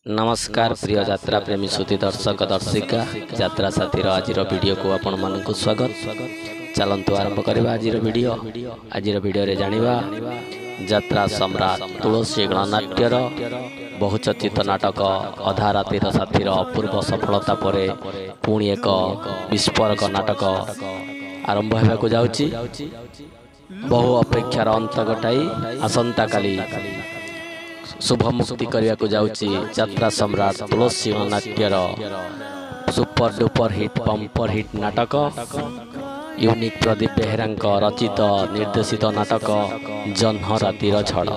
नमस्कार प्रिय यात्रा प्रेमी श्रुति दर्शक दर्शिका यात्रा साथी आज वीडियो को आपण मानक स्वागत। चलतु आरंभ करवा आज वीडियो रे जानिबा यात्रा सम्राट तुलसी गणनाट्यर बहुचर्चित नाटक अधा रातिर साथीर अपूर्व सफलता परे पुणी एक विस्फोरक नाटक आरंभ होगा जाउची। बहु अपेक्षार अंत घटाई आसंता काली शुभ मुक्ति करने को जाउची यात्रा सम्राट तुलसी गणनाट्यर super duper hit bumper hit नाटक यूनिक प्रदीप बेहेरा रचित निर्देशित नाटक जह्न रातिर झड़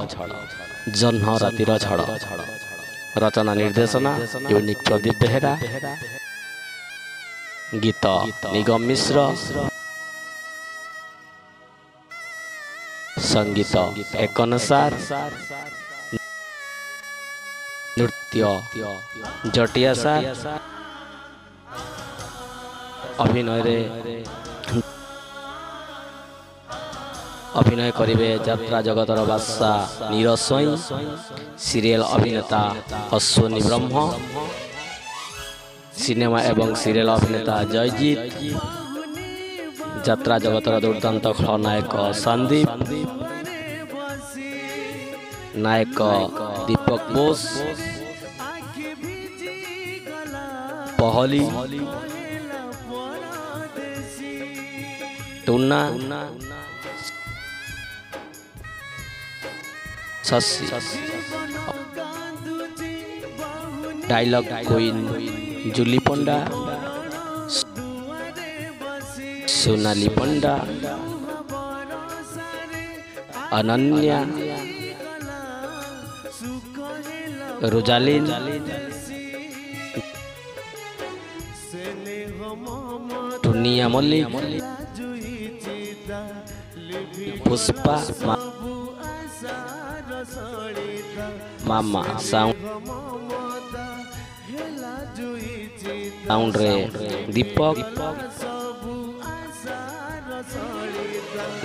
रचना निर्देशना यूनिक प्रदीप बेहेरा गीत निगम मिश्र संगीत एकनसार नृत्य जटिया सार अभिनय करिवे यात्रा जगतर बादशाह नीरज स्वईं, सीरियल अभिनेता अश्विनी ब्रह्म, सिनेमा एवं सीरियल अभिनेता जयजीत, यात्रा जगतर दुर्दांत खलनायक संदीप, नायक दीपक बोस, पहली Tuna, Shashi, dialogue queen Julie Panda, Sonali Panda, Ananya, Rosalin, Tunia Mallik, Pushpa, मामा साउंड रे दीपक,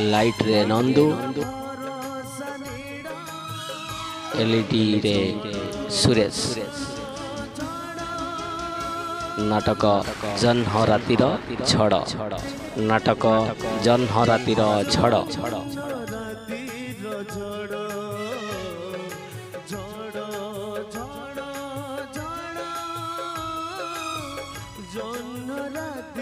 लाइट रे नंदू, एलईडी रे सुरेश। नाटक जह्न रातिर झड़ नाटक जह्न रातिर झड़ जह्न रातिर